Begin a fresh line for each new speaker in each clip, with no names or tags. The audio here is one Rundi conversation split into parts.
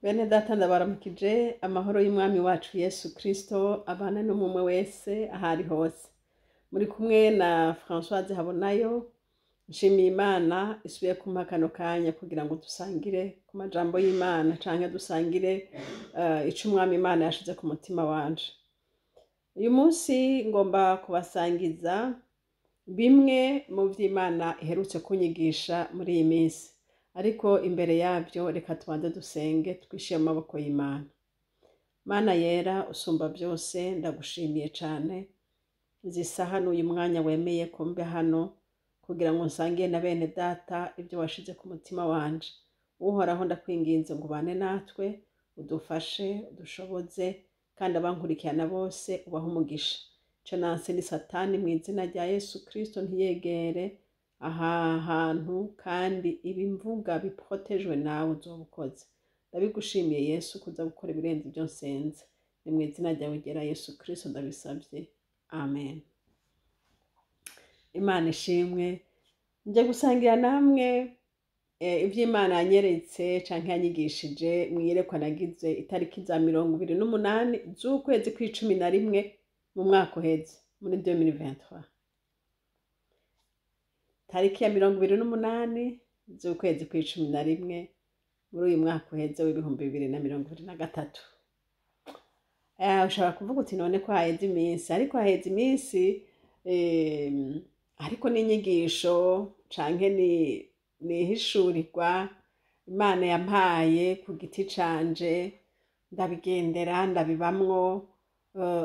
Bene data ndabaramukije amahoro y'umwami wacu Yesu Kristo abana n'umwe wese ahari hose. Muri kumwe na Françoise Habonayo, nshimiye Imana isubiye kumpa kano kanya kugira ngo dusangire ku majambo y'Imana canke dusangire ico umwami Imana yashize ku mutima wanje. Uyu munsi ngomba kubasangiza bimwe mu vy'Imana iherutse kunyigisha muri iyi minsi. Ariko imbere yavyo reka tubanze dusenge twishiye amaboko y'Imana. Mana yera usumba byose ndagushimiye cane. Izi saha n'uyu mwanya wemeye kumbe hano kugira ngo nsangiye na bene data ibyo washize ku mutima wanje. Uhoraho ndakwinginze ngo ubane natwe, udufashe, udushoboze kandi abankurikirana bose ubahe umugisha. Ico nanse ni Satani mu izina rya Yesu Kristo ntiyegere aha hantu kandi ibimvuga biprotejwe nawe uzobukoze. Ndabigushimiye Yesu kuza gukora ibirenze ibyo nsenze. Ni mu izina ryawe ryera Yesu Kristo ndabisabye. Amen. Imana ishimwe. Nje gusangira namwe ivy'Imana yanyeretse canke yanyigishije mwiyerekwa nagize itariki za 28 z'ukwezi kwa11 mu mwaka uheze muri 2023. Tariki ya 28 z'ukwezi kwa11 muri uyu mwaka uheze w'2023. Ushobora kuvuga uti none ko haheze iminsi, ariko haheze iminsi ariko n'inyigisho canke ni ihishurirwa Imana yampaye ku giti canje, ndabigendera ndabibamwo,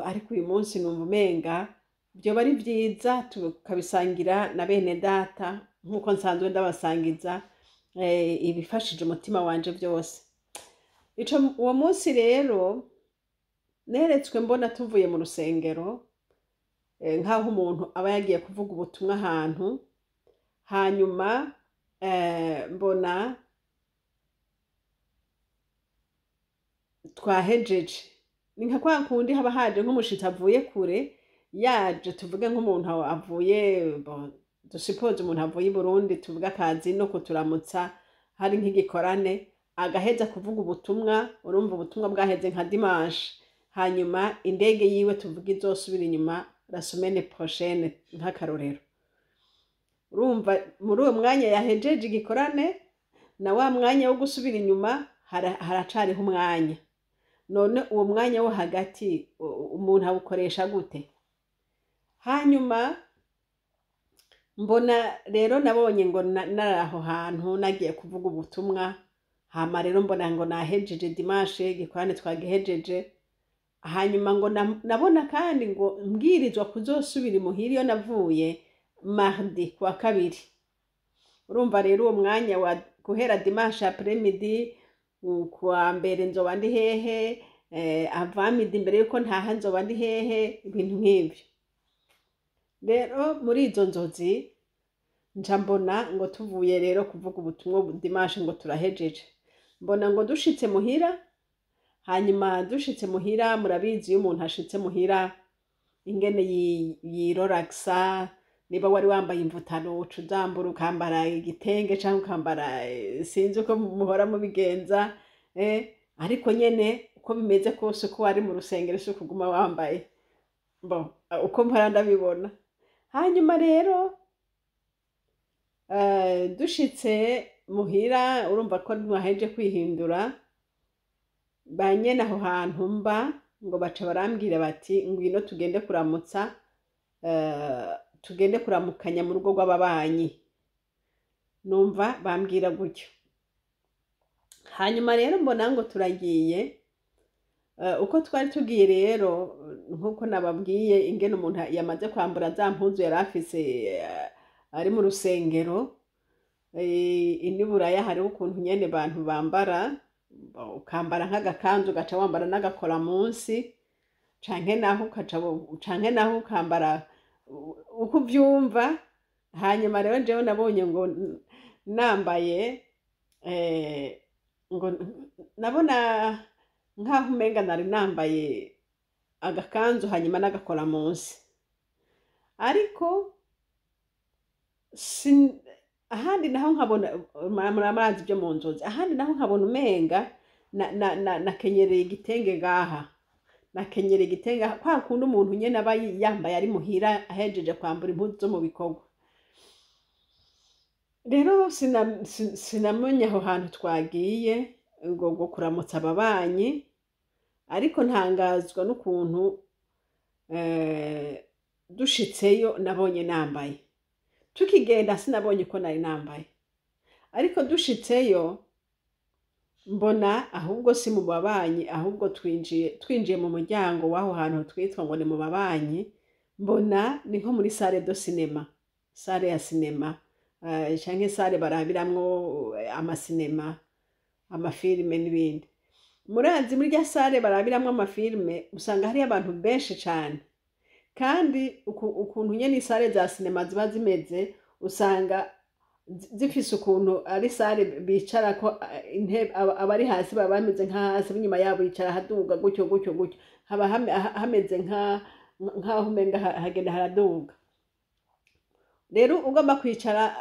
ariko uyu munsi numva umenga byo bari vyiza tukabisangira na bene data nkuko nsanzwe ndabasangiza ibifashije umutima wanje byose. Uwo munsi rero neretswe mbona tuvuye mu rusengero nkaho umuntu aba yagiye kuvuga ubutumwa ahantu, hanyuma mbona twahejeje. Ni nka kwa kundi haba haje nk'umushitsi avuye kure, yaje tuvuge nk'umuntu avuye dusipoze umuntu avuye i Burundi tuvuga akazi no kuturamutsa hari nk'igikorane, agaheza kuvuga ubutumwa, urumva ubutumwa bwaheze nka dimanche, hanyuma indege yiwe tuvuga izosubira inyuma la semaine prochaine nk'akarorero. Urumva muri uwo mwanya yahejeje igikorane na wa mwanya wo gusubira inyuma haracariho umwanya. None uwo mwanya wo hagati umuntu awukoresha gute? Hanyuma mbona rero nabonye ngo naraho hantu nagiye kuvuga ubutumwa, hama rero mbona ngo nahejeje dimanche igikorane twagihejeje, hanyuma ngo nabona kandi ngo mbwirizwa kuzosubira imuhira iyo navuye mardi kwa kabiri. Urumva rero uwo mwanya wa guhera dimanche après midi kwa mbere nzoba ndi hehe, avamidi mbere yuko ntaha nzoba ndi hehe, ibintu nk'ivyo. Rero muri izo nzozi nca mbona ngo tuvuye rero kuvuga ubutumwa dimanche ngo turahejeje. Mbona ngo dushitse muhira, hanyuma dushitse muhira murabizi iyo umuntu ashitse muhira ingene yiroragisa, niba wari wambaye imvutano uca uzambura ukambara igitenge canke ukambara sinzi uko muhora mubigenza, ariko nyene uko bimeze kose ko wari mu rusengero si kuguma wambaye uko mpora ndabibona. Hanyuma rero dushitse muhira urumva ko nwaheje kwihindura, banyene aho hantu mba ngo baca barambwira bati ngwino tugende kuramutsa, tugende kuramukanya mu rugo rw'ababanyi. Numva bambwira gutyo. Hanyuma rero mbona ngo turagiye, uko twari tugiye rero nkuko nababwiye ingene umuntu yamaze kwambura za mpuzu yari afise ari mu rusengero, iniburaya hariho ukuntu nyene bantu bambara, ukambara nk'agakanzu gaca wambara n'agakora munsi, canke naho ukambara uko uvyumva. Hanyuma rero jewe nabonye ngo nambaye ngo nabona nkaho umenga nari nambaye agakanzu hanyuma n'agakora munsi, ariko ahandi naho nkabona muramazi byo mu nzozi, ahandi naho nkabona umenga nakenyereye igitenge ngaha, nakenyereye igitenge kwa kundi umuntu nyene aba yambaye ari muhira ahejeje kwambura impuzu zo mu bikorwa. Rero sinamenye aho hantu twagiye ngo kuramutsa ababanyi, ariko ntangazwa n'ukuntu dushitseyo nabonye nambaye. Tukigenda sinabonye ko nari nambaye, ariko dushitseyo mbona ahubwo si mu babanyi, ahubwo twinjiye mu muryango w'aho hantu twitwa ngo ni mu babanyi, mbona ni nko muri salle de cinéma, salle ya sinema, canke salle barabiramwo amasinema, amafilme n'ibindi. Murazi muri rya salle barabiramwo amafilme usanga hari abantu benshi cane, kandi ukuntu nyene salle za sinema ziba zimeze usanga zifise ukuntu ari salle bicarako intebe abari hasi baba bameze nka hasi, inyuma yabo yicara haduga gutyo gutyo gutyo, haba hameze nkaho umenga hagenda haraduga. Rero ugomba kwicara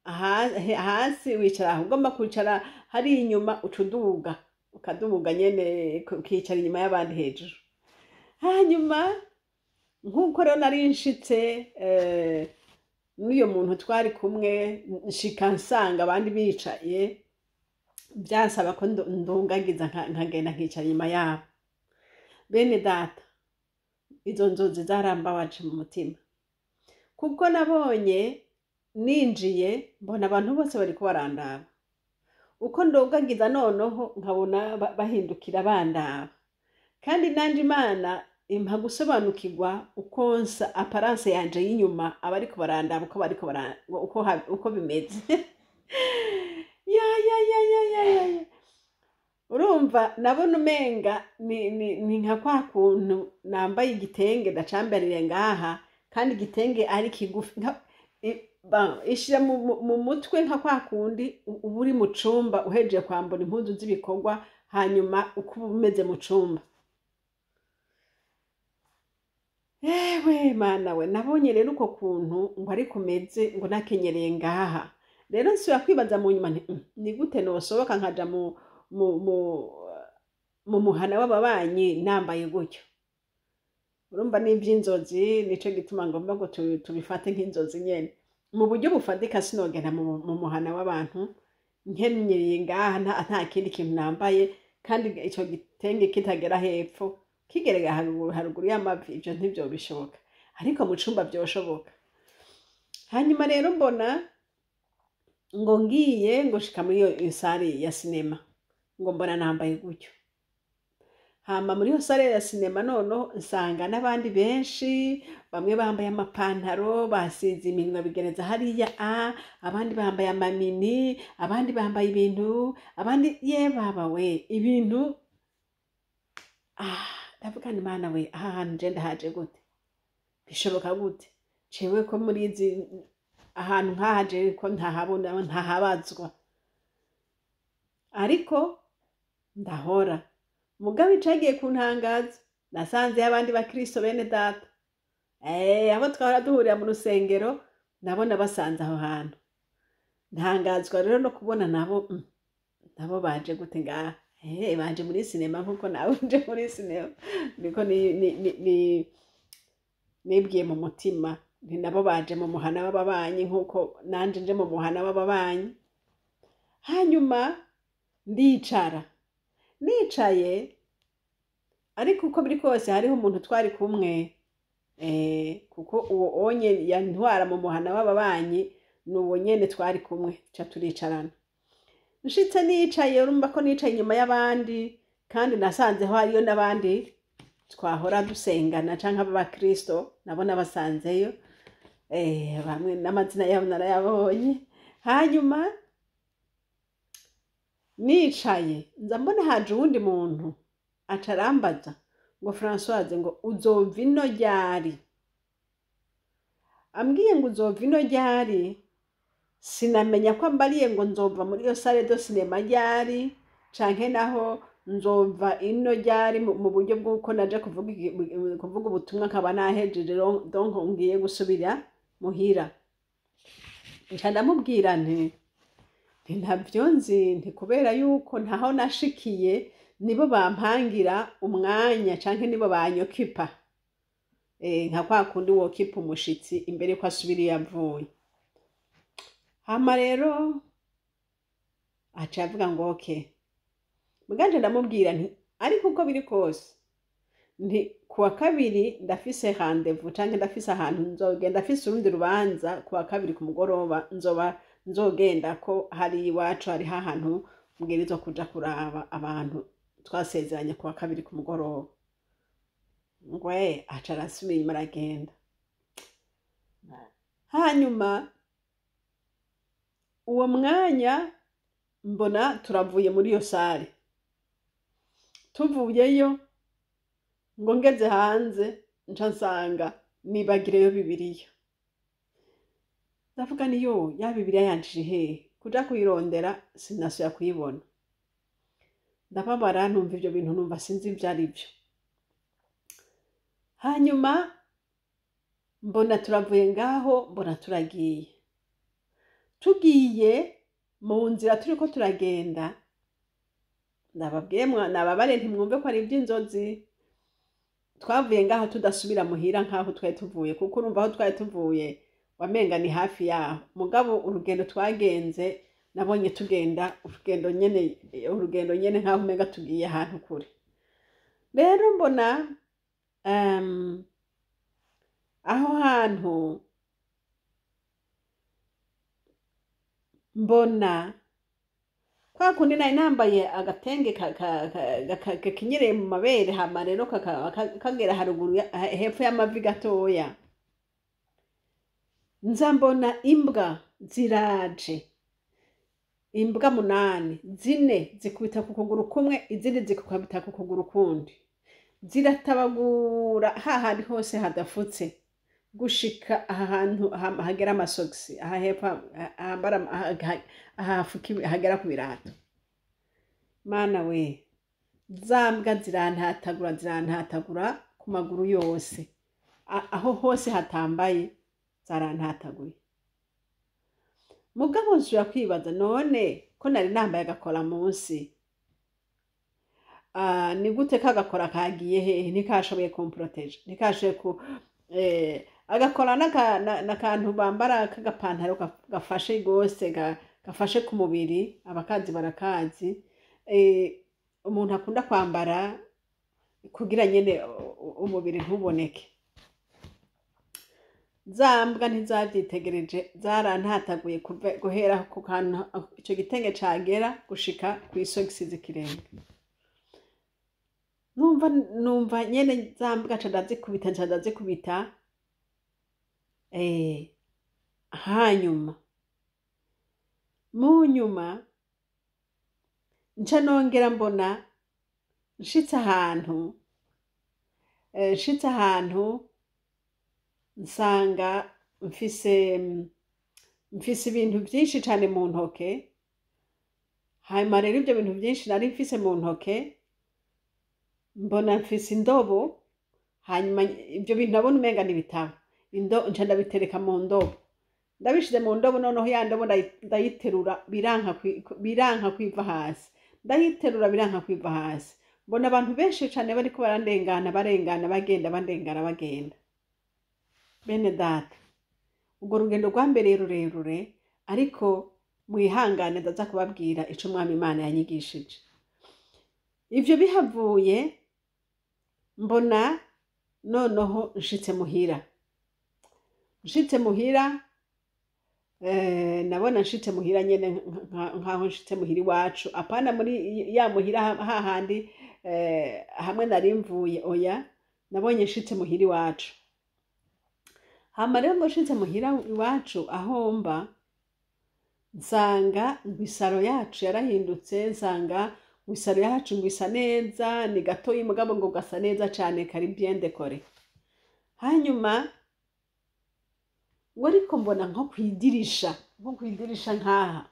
hasi wicara aho, ugomba kwicara hari inyuma ucuduga, ukaduga nyene ukicara inyuma y'abandi hejuru. Hanyuma nkuko rero nari nshitse n'uyo muntu twari kumwe, nshika nsanga abandi bicaye, byasaba ko ndungagiza nkagenda nkicara inyuma yabo. Bene data, izo nzozi zarambabaje mu mutima, kuko nabonye ninjiye mbona abantu bose bariko barandaba, uko ndungagiza noneho nkabona bahindukira bandaba, kandi nanje Imana impa gusobanukirwa uko nsa aparance yanje y'inyuma abariko barandaba uko bimeze. ya urumva nabona umenga ni nka kwa kuntu nambaye igitenge ndacambereye ngaha, kandi igitenge ari kigufi ishira mu mutwe nka kwa kundi uba uri mu cumba uhejeje kwambura impuzu z'ibikorwa, hanyuma uko umeze mu cumba. Ewe Mana we, nabonye rero uko kuntu ngo ari kumeze ngo nakenyereye ngaha. Rero nsubira kwibaza mu nyuma ni gute nosohoka nkaja mu muhana w'ababanyi nambaye gutyo. Urumva n'ivy'inzozi, nico gituma ngomba ngo tubifate nk'inzozi nyene. Mu buryo bufatika sinogenda mu muhana w'abantu nkenyereye ngaha nta kindi kintu nambaye, kandi ico gitenge kitagera hepfo kigerega haruguru y'amavi, ivyo ntibyo bishoboka, ariko mu cumba byoshoboka. Hanyuma rero mbona ngo ngiye ngo shika muri iyo salle ya sinema, ngo mbona nambaye gutyo. Hama muri iyo salle ya sinema noneho nsanga n'abandi benshi, bamwe bambaye amapantaro basize iminwa bigereza hariya, abandi bambaye amamini, abandi bambaye ibintu, abandi baba we ibintu. Ndavuga ni Mana we, aha hantu je ndahaje gute? Bishoboka gute? Cewe ko muri izi ahantu nkahaje ko ntahabona ntahabazwa, ariko ndahora. Mugabe icagiye kuntangaza, nasanze abandi bakristo bene data, abo twahora duhurira mu rusengero nabona basanze aho hantu. Ntangazwa rero no kubona nabo baje gute ngaha. Baje muri sinema nkuko nawe nje muri sinema, niko nibwiye mu mutima, ni nabo baje mu muhana w'ababanyi nkuko nanje nje mu muhana w'ababanyi. Hanyuma ndicara, nicaye, ariko uko biri kose hariho umuntu twari kumwe, kuko uwo onye yantwara mu muhana w'ababanyi n'uwo nyene twari kumwe, ca turicarana. Nshitse nicaye, urumva ko nicaye inyuma y'abandi, kandi nasanzeho hariyo n'abandi twahora dusengana canke ab'abakristo nabona basanzeyo, bamwe n'amazina yabo narayabonye. Hanyuma nicaye nza mbona haje uwundi muntu aca arambaza ngo Françoise, ngo uzova ino ryari? Ambwiye ngo uzova ino ryari, sinamenya ko ambariye ngo nzova muri iyo salle de cinéma ryari, canke naho nzova ino ryari mu buryo bw'uko naje kuvuga ubutumwa nkaba nahejeje, donc ngiye gusubira muhira. Nca ndamubwira nti ntavyo nzi, nti kubera yuko ntaho nashikiye nibo bampangira umwanya canke nibo banyokipa nka kwa kundi wokipa umushitsi imbere ko asubira yavuye. Hama rero aca avuga ngo okay, muganje ndamubwira nti ariko uko biri kose nti kuwa kabiri ndafise rendez-vous canke ndafise ahantu nzogenda, ndafise urundi rubanza kuwa kabiri ku mugoroba nzogenda ko hari iwacu hari ahantu mbwirizwa kuja kuraba abantu twasezeranye kuwa kabiri ku mugoroba. Ngwe aca arasubira inyuma aragenda. Hanyuma uwo mwanya mbona turavuye muri iyo sare, tuvuyeyo ngo ngeze hanze nca nsanga nibagireyo Bibiliya. Ndavuga niyo ya Bibiliya yanje hehe, kuja kuyirondera sinasubira kuyibona. Ndababara numva ivyo bintu, numva sinzi ivyo ari vyo. Hanyuma mbona turavuye ngaho, mbona turagiye. Tugiye mu nzira turiko turagenda, ndababwiye nababare ntimwumve ko ari ivy'inzozi. Twavuye ngaho tudasubira muhira nkaho twari tuvuye, kuko urumva aho twari tuvuye wamenga ni hafi yaho. Mugabo urugendo twagenze nabonye tugenda urugendo nyene nkaho umenga tugiye ahantu kure. Rero mbona aho hantu mbona kwa kundi nari nambaye agatenge kakinyereye mu mabere, hama rero kagera haruguru hepfo y'amavi gatoya. Nza mbona imbwa ziraje, imbwa 8, 4 zikubita ku kuguru kumwe, izindi zikubita ku kuguru kundi, ziratabagura hahandi hose hadafutse gushika ahantu hagera amasogisi, aha hepfo hagera ku birato. Mana we, zambwa zirantatagura ku maguru yose, aho hose hatambaye zarantataguye. Mugabo nsubira kwibaza, none ko nari nambaye agakora munsi, ni gute kagakora kagiye hehe? Ntikashoboye kumproteje, ntikashoboye agakora n'akantu bambara k'agapantaro gafashe gose, gafashe ku mubiri, abakazi barakazi, umuntu akunda kwambara kugira nyene umubiri ntuboneke. Zambwa ntizavyitegereje, zarantataguye guhera ku kantu ico gitenge cagera gushika kw'isogisi z'ikirenge. Numva nyene zambwa ndazikubita. Hanyuma mu nyuma nca nongera mbona nshitse ahantu nsanga mfise ibintu vyinshi cane mu ntoke. Hanyuma rero ivyo bintu vyinshi nari mfise mu ntoke, mbona mfise indobo. Hanyuma ivyo bintu nabona umenga ni ibitabo, nca ndabitereka mu ndobo. Ndabishize mu ndobo, noneho ya ndobo ndayiterura biranka kwiva hasi, ndayiterura biranka kwiva hasi. Mbona abantu benshi cane bariko barandengana bagenda bagenda. Bene data, ubwo rugendo rwambereye rurerure, ariko mwihangane ndaza kubabwira ico Umwami Imana yanyigishije. Ivyo bihavuye mbona noneho nshitse muhira. Nabona nshitse muhira nyene nkaho nshitse muhira iwacu, apana muri ya muhira hahandi hamwe nari mvuye, oya, nabonye nshitse muhira iwacu. Hama rero ngo nshitse muhira iwacu aho mba, nsanga isaro yacu yarahindutse, nsanga isaro yacu ngo isa neza, ni gatoyi mugabo ngo gasa neza cane, kari bien décoré. Hanyuma wariko mbona nko kwidirisha nkaha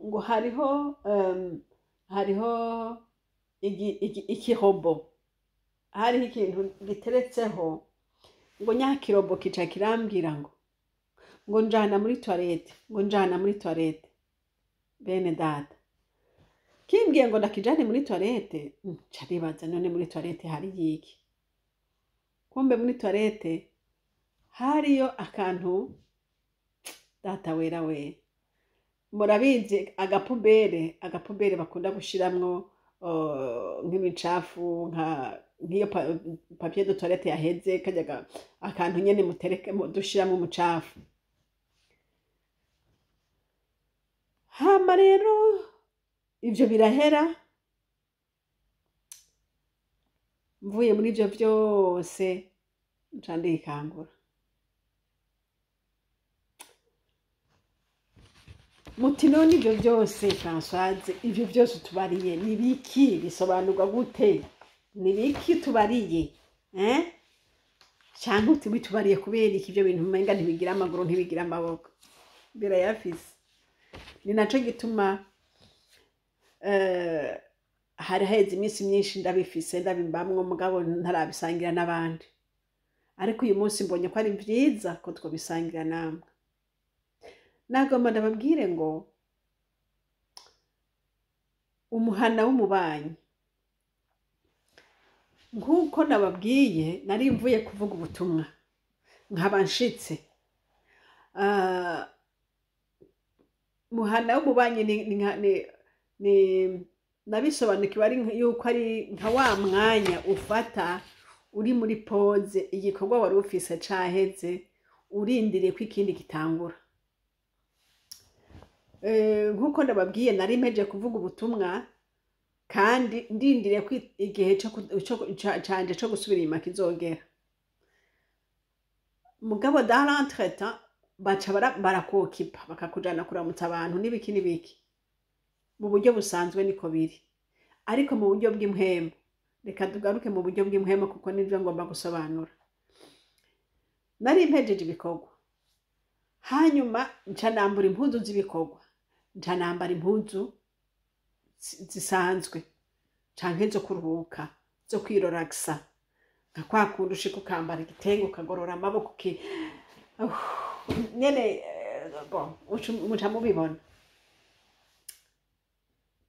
ngo hariho ikirobo, hariho ikintu giteretseho, ngo nyakirobo kica kirambwira ngo njana muri toilette. Bene data, kimbwiye ngo ndakijane muri toilette caribaza none muri toilette hari yiki, kumbe muri toilette hariyo akantu data wera we, murabizi agapubere bakunda gushiramwo nk'imicafu nk'iyo papier de toilette yaheze kajya akantu nyene mutereke dushiramo umucafu. Hama rero ivyo birahera, mvuye muri ivyo vyose nca ndikangura. Muti none ivyo vyose Françoise, ivyo vyose tubariye ni biki, bisobanurwa gute? Ni biki tubariye? Canke uti bitubariye kubera iki ivyo bintu umenga ntibigira amaguru ntibigira amaboko? Birayafise. Ni naco gituma hari haheze iminsi myinshi ndabifise ndabimbamwo mugabo ntarabisangira n'abandi, ariko uyu munsi mbonye ko ari vyiza ko twobisangira namwe. Nagomba ndababwire ngo umuhana w'umubanyi, nk'uko nababwiye nari mvuye kuvuga ubutumwa nkaba nshitse. Umuhana w'umubanyi nabisobanukiwe ari yuko ari nka wa mwanya ufata uri muri pause, igikorwa wari ufise caheze urindiriye ko ikindi gitangura. Nk'uko ndababwiye nari mpeje kuvuga ubutumwa kandi ndindiriye ko igihe canje co gusubira inyuma kizogera. Mugabo dans l'entretemps baca barakokipa bakakujana kuramutsa abantu n'ibiki n'ibiki. Mu buryo busanzwe niko biri, ariko mu buryo bw'impwemu reka tugaruke mu buryo bw'impwemu kuko nivyo ngomba gusobanura. Nari mpejeje ibikorwa, hanyuma nca nambura impuzu z'ibikorwa, nca nambara impuzu zisanzwe canke zo kuruhuka, zo kwiroragisa, nka kwa kundi ushika ukambara igitenge ukagorora amaboko nyene muca mubibona.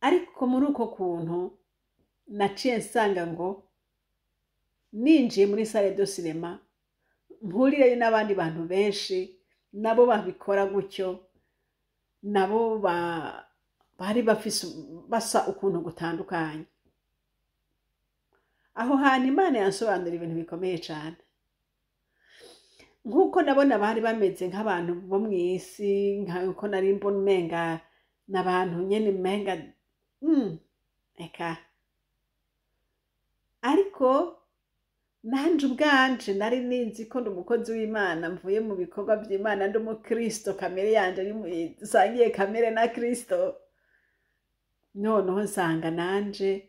Ariko muri uko kuntu naciye nsanga ngo ninjiye muri salle de cinéma mpurireyo n'abandi bantu benshi nabo babikora gutyo, nabo bari basa ukuntu gutandukanye. Aho hantu Imana yansobanura ibintu bikomeye cane, nk'uko nabona bari bameze nk'abantu bo mw'isi, nk'uko nari mbona umenga n'abantu nyene umenga eka. Ariko nanje ubwanje nari ninzi ko ndi umukozi w'Imana, mvuye mu bikorwa vy'Imana, ndi umukristo, kamere yanje dusangiye kamere na Kristo. Noneho nsanga nanje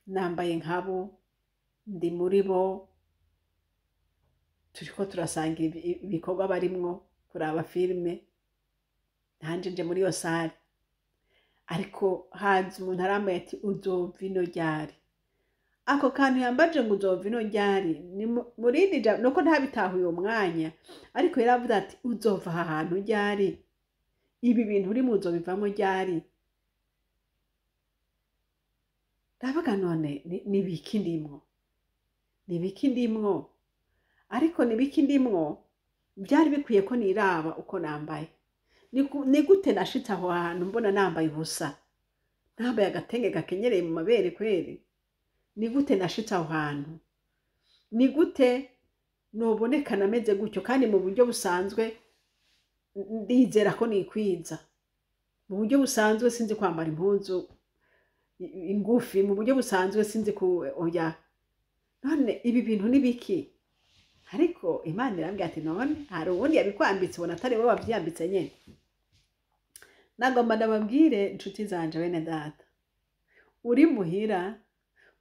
nambaye nkabo, ndi muri bo, turiko turasangira ibikorwa barimwo, kuraba filime, nanje nje muri iyo sare. Ariko haza umuntu arambaye ati uzova ino ryari. Ako kantu yambaje ngo uzova ino ryari ni murindi nuko ntabitahuye uwo mwanya, ariko yaravuze ati uzova aha hantu ryari, ibi bintu uri mu uzobivamo ryari. Ndavuga none nibiki ndimwo, nibiki ndimwo, ariko nibiki ndimwo byari bikwiye ko niraba uko nambaye. Ni gute nashitse aho hantu mbona nambaye ubusa, nambaye agatenge gakenyereye mu mabere kweri? Ni gute nashitse aho hantu? Ni gute noboneka nameze gutyo kandi mu buryo busanzwe ndizera ko nikwiza? Mu buryo busanzwe sinzi kwambara impuzu ingufi, mu buryo busanzwe sinzi oya. None ibi bintu ni biki? Ariko Imana irambwira ati none hari ubundi yabikwambitse ubona atari wowe wavyambitse nyene. Nagomba ndababwire inshuti zanje bene data, uri muhira,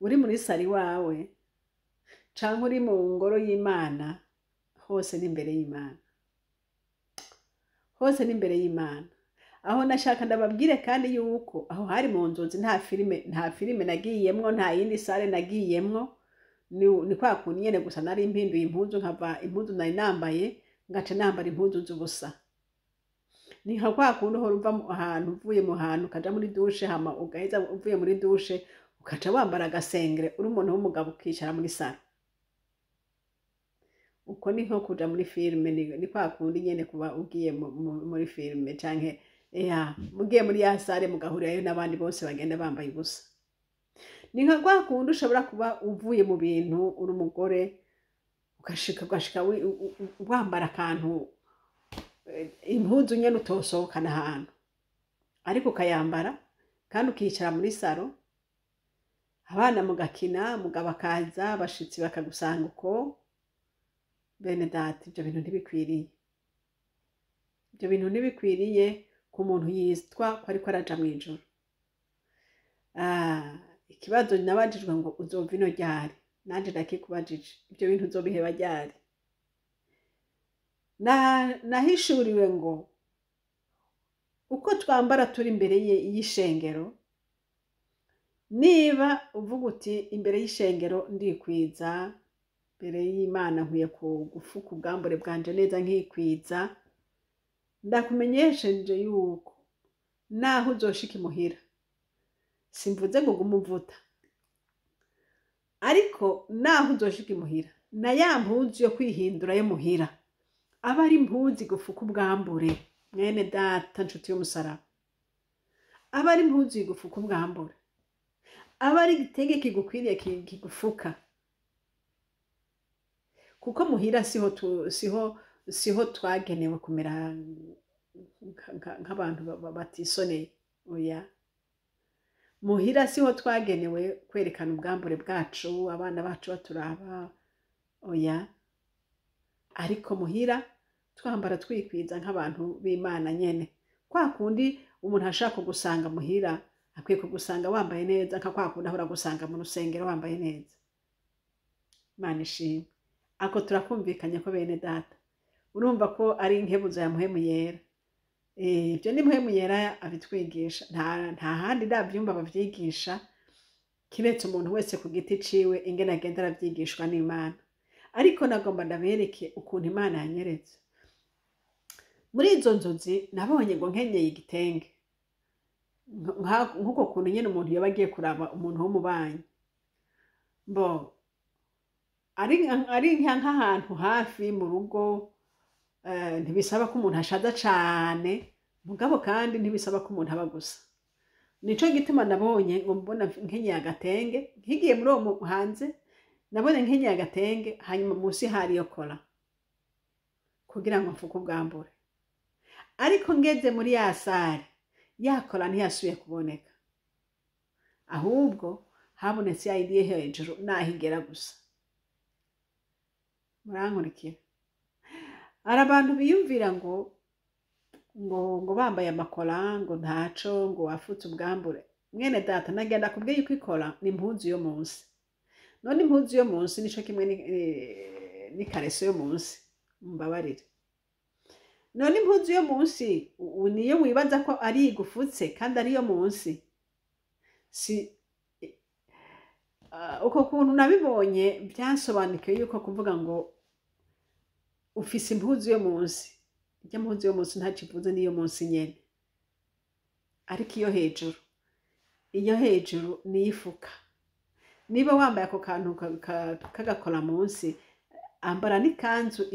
uri muri sari wawe, canke uri mu ngoro y'Imana, hose ni imbere y'Imana. Hose ni imbere y'Imana. Aho nashaka ndababwire kandi yuko aho hari mu nzozi nta filime nagiyemwo, nta yindi sare nagiyemwo, ni kwa kuntu nyene gusa nari mpinduye impuzu, nkava impuzu nari nambaye ngaca nambara impuzu z'ubusa. ni nka kwa kundi uhora uva ahantu uvuye mu hantu ukaja muri dushe hama ugaheza uvuye muri dushe ukaca wambara agasengere uri umuntu w'umugabo ukicara muri saro. Uko ni nko kuja muri filime, ni kwa kundi nyene kuba ugiye muri filime canke mugiye muri ya sare mugahurirayo n'abandi bose bagenda bambaye ubusa. Ni nka kwa kundi ushobora kuba uvuye mu bintu uri umugore ugashika wambara akantu impuzu nyene utosohokana ahantu, ariko ukayambara kandi ukicara muri saro, abana mugakina, mugabo akaza, abashitsi bakagusanga uko. Bene data, ibyo bintu ntibikwiriye. Ibyo bintu ntibikwiriye ku muntu yitwa ko ariko araja mu ijuru. Ikibazo nabajijwe ngo uzova ino ryari, nanje ndakikubajije, ibyo bintu uzobiheba ryari? Nahishuriwe ngo uko twambara turi imbere y'ishengero, niba uvuga uti imbere y'ishengero ndikwiza, imbere y'Imana nkwiye gufuka ubwambure bwanje neza nkikwiza, ndakumenyesheje yuko naho uzoshika imuhira, simvuze ngo gume uvuta, ariko naho uzoshika imuhira na ya mpuzu yo kwihindura yo muhira aba ari impuzu igufuka ubwambure. Mwene data nshuti y'umusaraba, aba ari impuzu igufuka ubwambure, aba ari igitenge kigukwiriye kigufuka, kuko muhira siho twagenewe kumera nk'abantu batisoneye. Oya, muhira siho twagenewe kwerekana ubwambure bwacu, abana bacu baturaba. Oya, ariko muhira twambara twikwiza nk'abantu b'Imana nyene. Kwa kundi umuntu ashaka kugusanga muhira akwiye kugusanga wambaye neza, nka kwa kundi ahora gusanga mu rusengero wambaye neza. Imana ishimwe. Ako turakumvikanye ko bene data, urumva ko ari inkebuzo ya muhemu yera. Ibyo ni muhemu yera abitwigisha, nta handi ndabyumva bavyigisha kiretse umuntu wese ku giti ciwe ingene agenda aravyigishwa n'Imana. Ariko nagomba ndabereke ukuntu Imana yanyeretse. Muri izo nzozi nabonye ngo nkenyeye igitenge, nk'uko kuntu nyene umuntu yoba agiye kuraba umuntu w'umubanyi, mbo ari nk'ahantu hafi mu rugo. Ntibisaba ko umuntu ashaza cane, mugabo kandi ntibisaba ko umuntu aba gusa. Nico gituma nabonye ngo mbona nkenyeye agatenge, nkigiye muri uwo hanze nabonye nkenyeye agatenge, hanyuma munsi hari yo kola kugira ngo mfuke ubwambure. Ariko ngeze muri ya sare, ya kola ntiyasubiye kuboneka, ahubwo habonetse ya idiye hejuru nahigera gusa. Murankurikira? Hari abantu biyumvira ngo bambaye amakola ngo ntaco, ngo wafutse ubwambure. Mwene data, nagenda kubwiye yuko ikola ni impuzu yo munsi. None impuzu yo munsi nico kimwe ni kareso yo munsi, mbabarire. None impuzu yo munsi niyo wibaza ko ari igufutse kandi ari yo munsi. Uko kuntu nabibonye byansobanukiye yuko kuvuga ngo ufise impuzu yo munsi, ijya mpuzu yo munsi ntaco ivuze niyo munsi nyene, ariko iyo hejuru niyifuka. Niba wambaye ako kantu kagakora munsi, ambara n'ikanzu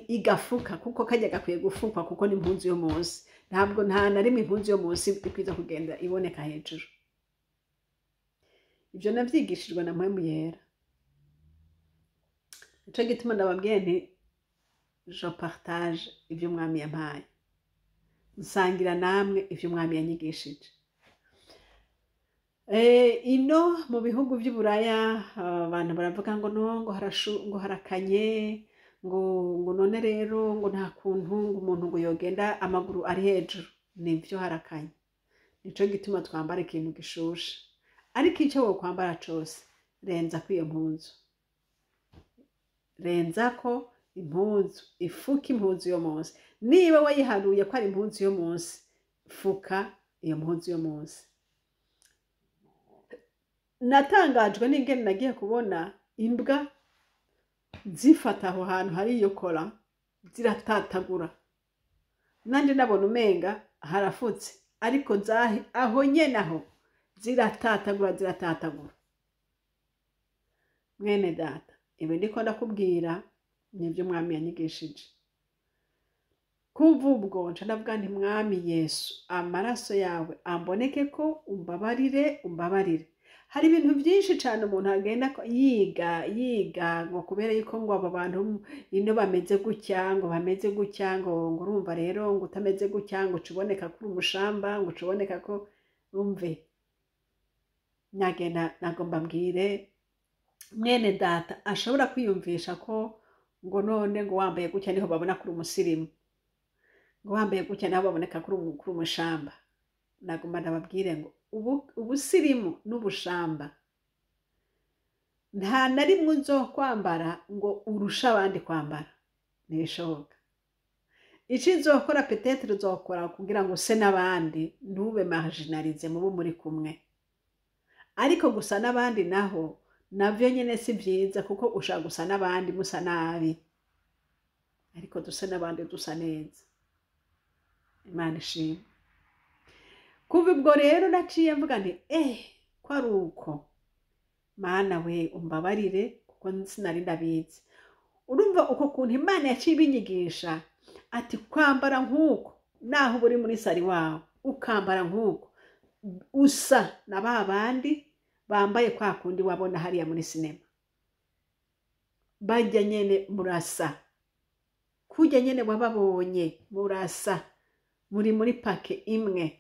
igafuka, kuko kajya gakwiye gufukwa kuko ni impuzu yo munsi. Ntabwo nta na rimwe impuzu yo munsi ikwiza kugenda iboneka hejuru. Ibyo navyigishijwe na muhemu yera. Nico gituma ndababwiye nti je partage ibyo Umwami yampaye, nsangira namwe ibyo Umwami yanyigishije. Ino mu bihugu by'Uburaya abantu baravuga ngo no, ngo harakanye, ngo none rero ngo nta kuntu ngo umuntu ngo yogenda amaguru ari hejuru. Nivyo harakanye. Nico gituma twambara ikintu gishushe. Ariko icyo wo kwambara cose, renza ko iyo mpuzu. Renza ko impuzu, ifuka impuzu yo munsi. Niba wayiharuye ko ari impuzu yo munsi, fuka iyo mpuzu yo munsi. Natangajwe n'ingene nagiye kubona imbwa zifata aho hantu hari iyo kola, ziratatagura. nanje nabona umenga harafutse, ariko aho nyene aho ziratatagura. Mwene data, ibi ndiko ndakubwira nivyo umwami yanyigishije. Kuva ubwo nca ndavuga nti mwami Yesu, amaraso yawe amboneke ko umbabarire. Hari ibintu byinshi cyane umuntu agenda yiga ngo kubera yuko ngo abo bantu ino bameze gutya ngo urumva rero ngo utameze gutya ngo cuboneka kuri umushamba ngo cuboneka ko wumve. Nagomba mbwire mwene data ashobora kwiyumvisha ko ngo none ngo wambaye gutya niho babona kuri umusirimu, ngo wambaye gutya niho baboneka kuri umushamba. Nagomba ndababwire ngo ubusirimu n'ubushamba nta na rimwe uzokwambara ngo urusha abandi kwambara, ntibishoboka. Ico uzokora petetre uzokora kugira ngo use n'abandi, ntube marginalize mubo muri kumwe. Ariko gusa n'abandi naho navyo nyene si vyiza, kuko ushaka gusa n'abandi musa nabi. Ariko dusa n'abandi dusa neza. Imana ishimwe. Kuva ubwo rero naciye mvuga nti ko ari uko, Mana we umbabarire kuko sinari ndabizi. Urumva uko kuntu Imana yaciye ibinyigisha ati kwambara nk'uko, naho uri muri sari wawe ukambara nk'uko, usa na babandi bambaye kwa kundi wabona hariya muri sinema. Bajya nyene murasa, kujya nyene wababonye murasa, muri pake imwe.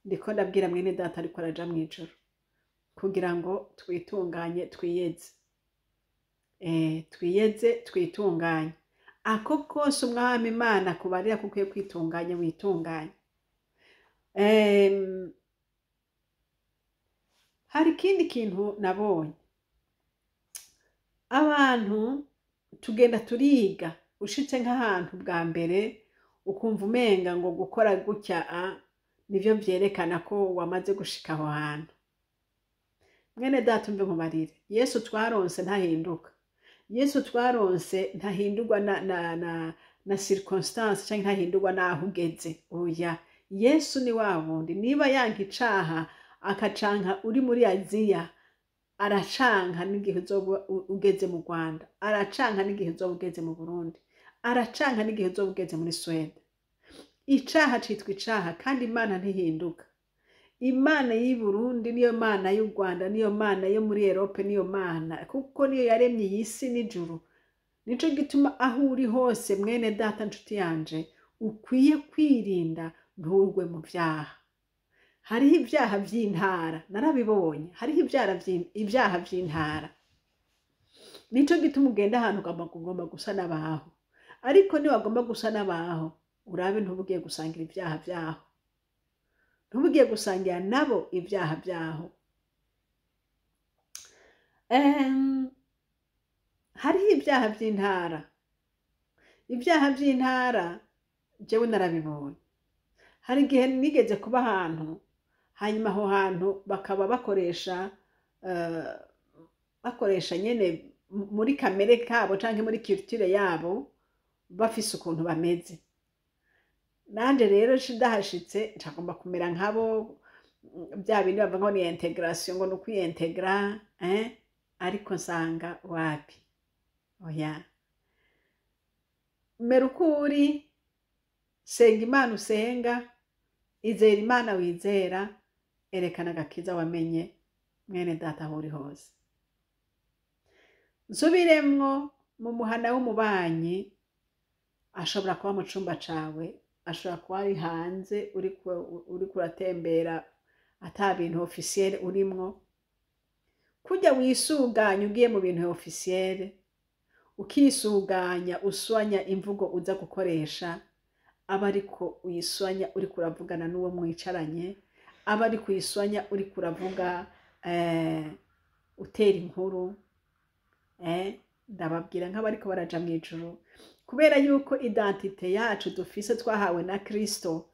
Ndiko ndabwira mwene data ariko araja mwijoro kugira ngo twitunganye twiyeze. Twiyeze twitunganye. Ako kose umwami Imana kubarira kuko kwitunganya witunganye. Hari ikindi kintu nabonye. Abantu tugenda turiga, ushitse nk'ahantu bwa mbere ukumva umenga ngo gukora gutya nivyo vyerekana ko wamaze gushika aho hantu. Mwene data umve nkubarire, Yesu twaronse ntahinduka. Yesu twaronse ntahindurwa na circonstance canke ntahindurwa naho ugeze. Oya, Yesu ni wa wundi. Niba yanka icaha akacanka uri muri Aziya, aracanka n'igihe uzoba ugeze mu Rwanda, aracanka n'igihe uzoba ugeze mu Burundi, aracanka n'igihe uzoba ugeze muri Sweden. Icaha citwa icaha, kandi Imana ntihinduka. Imana y'i Burundi niyo Mana y'u Rwanda, niyo Mana yo muri Europe, niyo Mana kuko niyo yaremye iyi si n'ijuru. Nico gituma aho uri hose mwene data nshuti yanje ukwiye kwirinda ntugwe mu vyaha. Hariho ivyaha vy'intara, narabibonye. Hariho ivyaha vy'intara. Nico gituma ugenda ahantu ugomba gusa n'abaho. Ariko ni wagomba gusa n'abaho, urabe ntubugiye gusangira ivyaha vyaho. Ntubugiye gusangira nabo ivyaha vyaho. Hariho ivyaha vy'intara. Ivyaha vy'intara jewe narabibonye. Hari igihe nigeze kuba ahantu, hanyuma aho hantu bakaba bakoresha nyene muri kamere kabo canke muri culture yabo bafise ukuntu bameze. Nanje rero shidahashitse ncagomba kumera nkabo, bya bindi bavuga ngo ni integration, ngo nukwiintegra, ariko nsanga wapi. Oya. Merukuri, senga Imana usenga, izera Imana wizera, erekana agakiza wamenye mwene data aho uri hose. Nsubiremwo mu muhana w'umubanyi, ashobora kuba mu cumba cawe, ashobora kuba ari hanze uri kuratembera ata bintu officiel urimwo. Kujya wisuganya ugiye mu bintu officiel, ukisuganya uswanya imvugo uza gukoresha, aba ariko uyiswanya uri kuravugana n'uwo mwicaranye, aba ari kuyiswanya uri kuravuga utera inkuru. Ndababwira nk'abariko baraja mu ijuru, kubera yuko identite yacu dufise twahawe na Kristo,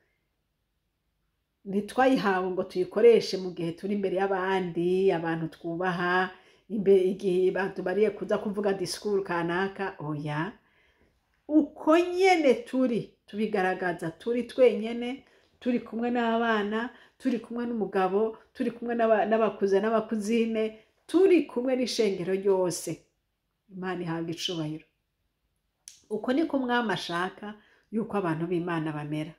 ntitwayihawe ngo tuyikoreshe mu gihe turi imbere y'abandi, abantu twubaha, imbere igihe batubariye kuza kuvuga discours kanaka. Oya, uko nyene tubigaragaza turi twenyene, turi kumwe n'abana, turi kumwe n'umugabo, turi kumwe n'abakuze n'abakuzine, turi kumwe n'ishengero ryose. Imana ihabwe icubahiro. Uko niko umwami ashaka yuko abantu b'Imana bamera.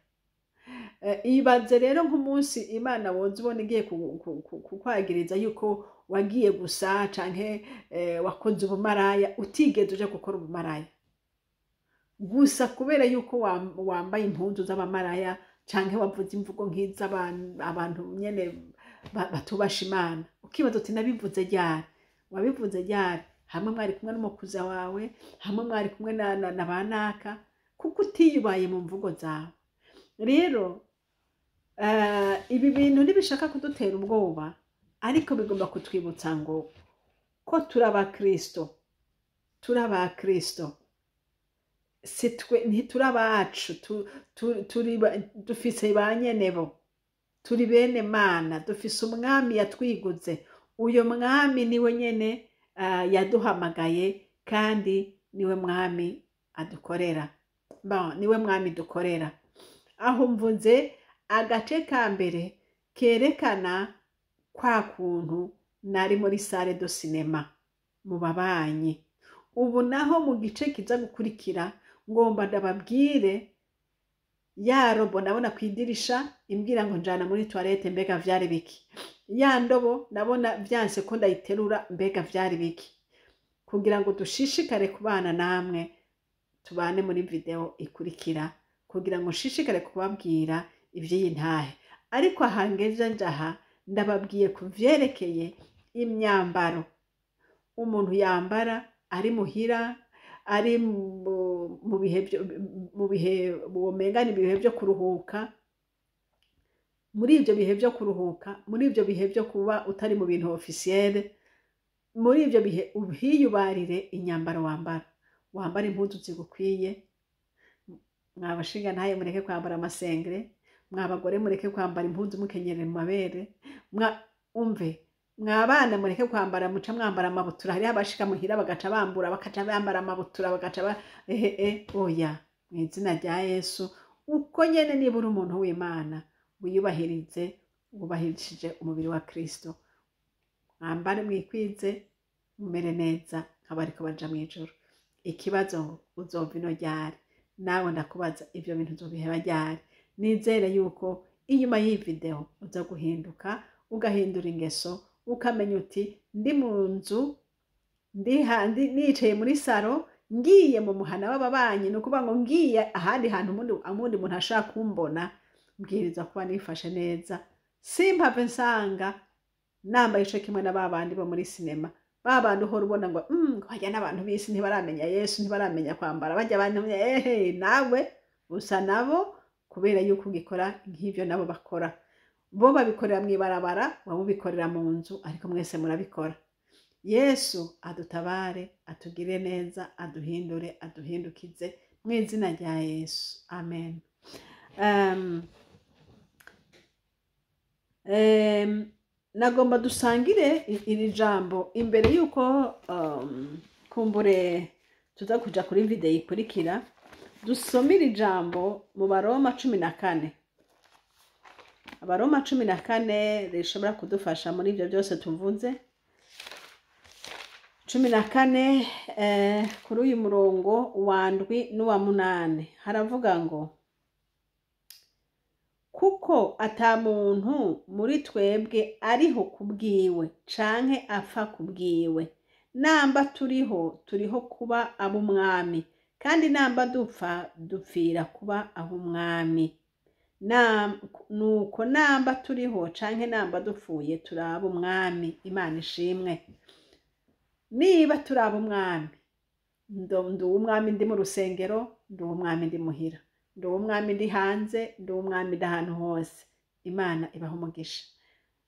Ibaze rero nk'umunsi Imana woza ubona igiye kukwagiriza yuko wagiye gusa canke wakoze ubumaraya utigeze uje gukora ubumaraya, gusa kubera yuko wambaye impunzu z'abamaraya canke wavuze imvugo nk'iz'abantu nyene batubasha Imana, ukibaza uti nabivuze ryari? Wabivuze ryari? Hamwe mwari kumwe n'umukuza wawe, hamwe mwari kumwe na banaka, kuko utiyubaye mu mvugo zawe. Rero ibi bintu ntibishaka kudutera ubwoba, ariko bigomba kutwibutsa ngo ko turi abakristo, turi abakristo, ntituri abacu, dufise ba nyenebo, turi bene Mana, dufise umwami yatwiguze. Uyo mwami niwe nyene yaduhamagaye, kandi niwe mwami adukorera. Niwe mwami dukorera. Aho mvuze agace ka mbere kerekana kwa kuntu nari muri salle de cinema mu babanyi. Ubu naho mu gice kiza gukurikira ngomba ndababwire ya robo nabona kwidirisha imbwira ngo njana muri toilette, mbega vyari biki? Ya ndobo nabona vyanse ko ndayiterura, mbega vyari biki? Kugira ngo dushishikare kubana namwe, tubane muri video ikurikira, kugira ngo nshishikare kubabwira ivy'iyi ntahe. Ariko ahangeje njaha ndababwiye kuvyerekeye imyambaro umuntu yambara ari muhira, ari mu bihe womengana ibihe byo kuruhuka. Muri ibyo bihe byo kuruhuka, muri ibyo bihe byo kuba utari mu bintu officiel, muri ibyo bihe ubhiyubarire inyambaro wambara. Wambara impuzu zigukwiye. Mwabashinga ntaye mureke kwambara amasengre, mwabagore mureke kwambara impuzu mukenyerere mu mabere, umve mwabana mureke kwambara muca mwambara amabutura. Hari abashika muhira bagaca bambura, bakaca bambara amabutura, bagaca oya, mu izina rya Yesu. Uko nyene niba uri umuntu w'Imana, wiyubahirize, wubahirishije umubiri wa Kristo. Mwambare mwikwize, mumere neza nk'abariko baja mw'ijuru. Ikibazo ngo uzova ino ryari? Nawe ndakubaza ivyo bintu uzobiheba ryari? Nizere yuko inyuma y'iyi video uza guhinduka, ugahindura ingeso, ukamenya uti ndi mu nzu, nicaye muri saro, ngiye mu muhana w'ababanyi, ni ukuvuga ngo ngiye ahandi hantu umuntu ashaka kumbona, mbwiriza kuba nifashe neza, simpave nsanga nambaye ico kimwe na babandi bo muri sinema. Babandi uhora ubona ngo hajya n'abantu b'isi ntibaramenya Yesu, ntibaramenya kwambara, bajya abantu nawe usa nabo, kubera yuko ugikora nk'ivyo nabo bakora. Bo babikorera mw'ibarabara, wowe ubikorera mu nzu, ariko mwese murabikora. Yesu adutabare, atugire neza, aduhindure, aduhindukize mu izina rya Yesu. Amen. Nagomba dusangire iri jambo imbere yuko kumbure tuza kuja kuri video ikurikira. Dusomire ijambo mu Baroma 14. Abaroma 14 rishobora kudufasha muri ibyo byose tuvuze. 14 kuri uyu murongo wa 7 n'uwa 8 haravuga ngo kuko ata muntu muri twebwe ariho kubwiwe canke apfa kubwiwe, namba turiho kuba ab'umwami, kandi namba dupfa dupfira kuba ab'umwami. Nuko namba turiho canke namba dupfuye turaba umwami. Imana ishimwe. Niba turaba umwami, ndi umwami ndi mu rusengero, ndi umwami ndi muhira, ndi umwami ndi hanze, ndi umwami ndi ahantu hose. Imana ibaha umugisha.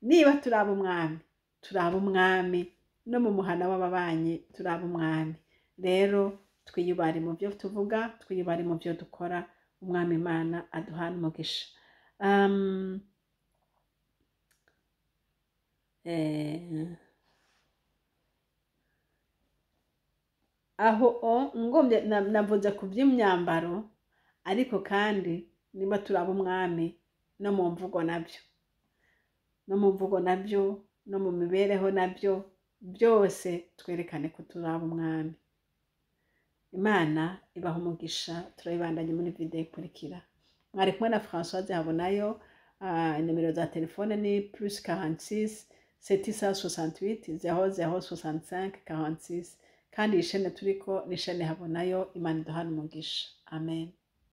Niba turaba umwami no mu muhana w'ababanyi turaba umwami. Rero twiyubare mu byo tuvuga, twiyubare mu byo dukora. Umwami Imana aduhana umugisha. Aho ngombye navuze ku by'imyambaro, ariko kandi niba turaba umwami no mu mvugo nabyo, no mu mvugo nabyo, no mu mibereho nabyo, byose twerekane ko turaba umwami. Imana ibaha umugisha, turabibandanye muri video ikurikira. Mwari kumwe na Françoise Habonayo. Nimero za telefone ni +46 768 0065 46, kandi iyi chaine turiko ni Chaine Habonayo. Imana iduhane umugisha. Amen.